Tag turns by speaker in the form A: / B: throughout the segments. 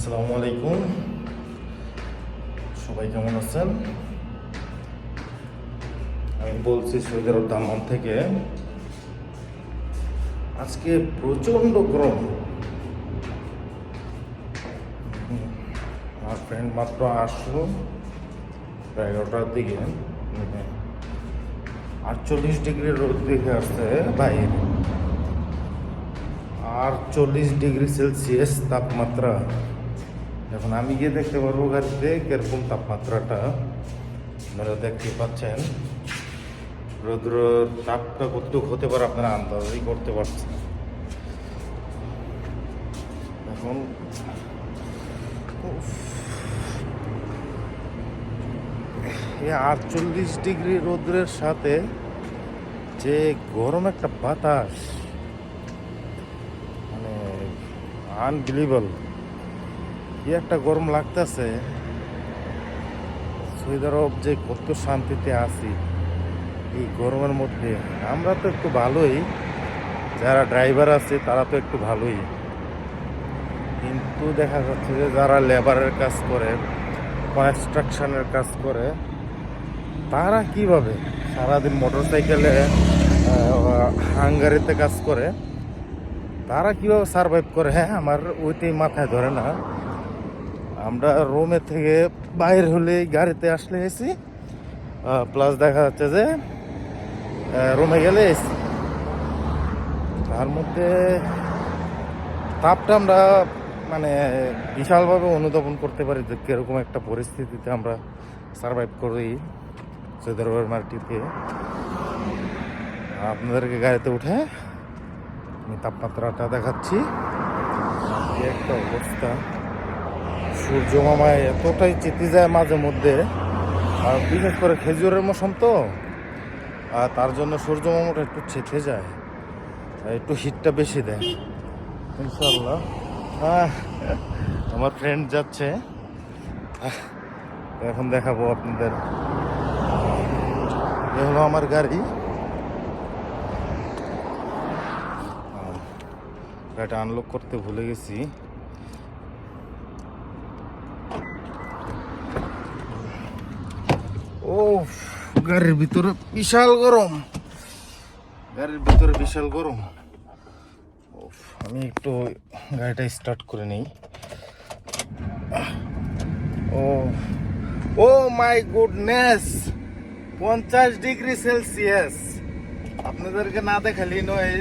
A: আসসালামু আলাইকুম, সবাই কেমন আছেন? আমি বলছি সৌদি আরব দাম্মাম থেকে। আজকে প্রচণ্ড গরম। আমার ফ্রেন্ড মাত্র আসলো প্রায় 11টার দিকে, 48 ডিগ্রি রোদ দেখে আসছে বাইরে, আর 40 ডিগ্রি সেলসিয়াস তাপমাত্রা। এখন আমি গিয়ে দেখতে পারবো গাড়িতে কিরকম তাপমাত্রাটা। আপনারা দেখতে পাচ্ছেন রৌদ্র তাপটা কতটুকু হতে পারে আপনারা আন্দাজই করতে পারছেন। এখন এই 48 ডিগ্রি রৌদ্রের সাথে যে গরম একটা বাতাস, মানে আনবিলিভেবল। কি একটা গরম লাগতেছে। সৌদি আরব যে কত শান্তিতে আছি এই গরমের মধ্যে। আমরা তো একটু ভালোই, যারা ড্রাইভার আছে তারা তো একটু ভালোই, কিন্তু দেখা যাচ্ছে যে যারা লেবারের কাজ করে, কনস্ট্রাকশনের কাজ করে, তারা কিভাবে সারাদিন মোটর সাইকেলে হাঙ্গারিতে কাজ করে, তারা কিভাবে সারভাইভ করে, হ্যাঁ আমার ওইটাই মাথায় ধরে না। আমরা রোমে থেকে বাইরে হলে গাড়িতে আসলে এসি, প্লাস দেখা যাচ্ছে যে রোমে গেলে এসি, তার মধ্যে তাপটা আমরা মানে বিশালভাবে অনুধাবন করতে পারি যে কীরকম একটা পরিস্থিতিতে আমরা সারভাইভ করি সৌদি আরবের মাটিতে। আপনাদেরকে গাড়িতে উঠে আমি তাপমাত্রাটা দেখাচ্ছি। কি একটা অবস্থা! সূর্য মামায় এতটাই চেতে যায় মাঝে মধ্যে, আর বিশেষ করে খেজুরের মৌসুম তো, আর তার জন্য সূর্য মামাটা একটু চেতে যায়, একটু হিটটা বেশি দেয়। ইনশাল্লাহ আমার ফ্রেন্ড যাচ্ছে, এখন দেখাবো আপনাদের। এ হলো আমার গাড়ি। গাড়িটা আনলক করতে ভুলে গেছি। ও, গাড়ির ভিতরে বিশাল গরম, গাড়ির ভিতরে বিশাল গরম। আমি একটু গাড়িটা স্টার্ট করে নিই। ও ও মাই গুডনেস, 50 ডিগ্রি সেলসিয়াস। আপনাদেরকে না দেখালি নয়,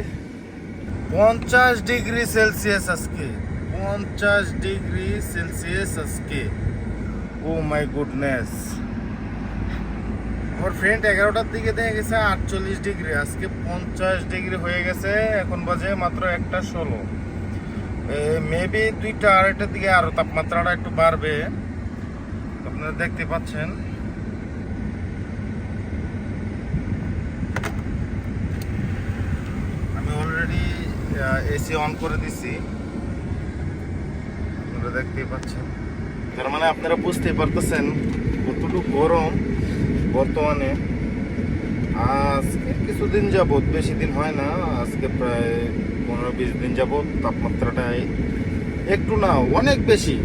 A: 50 ডিগ্রি সেলসিয়াস আজকে, 50 ডিগ্রি সেলসিয়াস আজকে। ও মাই গুডনেস। আমার ফ্রেন্ড 11টার দিকে দেখে গেছে 48 ডিগ্রি, আজকে 50 ডিগ্রি হয়ে গেছে। এখন বাজে মাত্র 1:16। মেবি 2টা 2:30টার দিকে আরো তাপমাত্রাটা একটু বাড়বে, আপনারা দেখতে পাচ্ছেন। আমি অলরেডি এসি অন করে দিছি, আপনারা দেখতেই পাচ্ছেন। তার মানে আপনারা বুঝতেই পারতেছেন কতটুকু গরম বর্তমানে। আজকে কিছুদিন যাবত, বেশি দিন হয় না, আজকে প্রায় 15-20 দিন যাবত তাপমাত্রাটাই একটু না অনেক বেশি।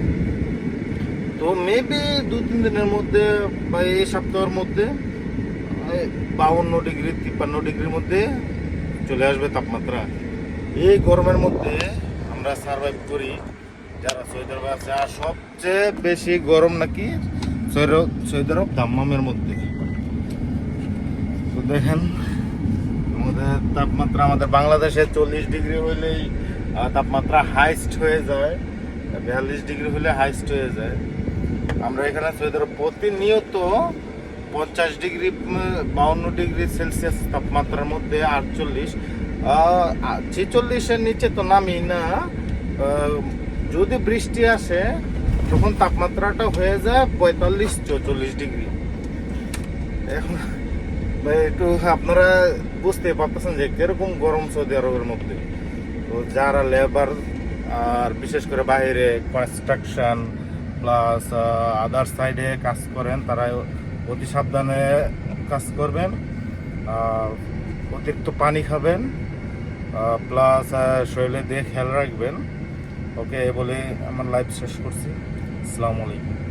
A: তো মেবি 2-3 দিনের মধ্যে বা এই সপ্তাহের মধ্যে 52 ডিগ্রি 53 ডিগ্রির মধ্যে চলে আসবে তাপমাত্রা। এই গরমের মধ্যে আমরা সার্ভাইভ করি যারা সৌদি আরবে আছে। আর সবচেয়ে বেশি গরম নাকি সৌদি আরব দাম্মামের মধ্যে। তো দেখেন আমাদের তাপমাত্রা, আমাদের বাংলাদেশে 40 ডিগ্রি হইলেই তাপমাত্রা হাইস্ট হয়ে যায়, 42 ডিগ্রি হলে হাইস্ট হয়ে যায়। আমরা এখানে সৌদি আরব প্রতিনিয়ত 50 ডিগ্রি 52 ডিগ্রি সেলসিয়াস তাপমাত্রার মধ্যে 46-46-এর নিচে তো নামি না। যদি বৃষ্টি আসে তখন তাপমাত্রাটা হয়ে যায় 45-44 ডিগ্রি। এখন একটু আপনারা বুঝতে পারতেছেন যে কিরকম গরম সৌদি আরবের মধ্যে। তো যারা লেবার আর বিশেষ করে বাইরে কনস্ট্রাকশন প্লাস আদার সাইডে কাজ করেন, তারা অতি সাবধানে কাজ করবেন, অতিরিক্ত পানি খাবেন, প্লাস শরীরে দিয়ে খেয়াল রাখবেন। ওকে, বলে আমার লাইভ শেষ করছি। আসসালামু আলাইকুম।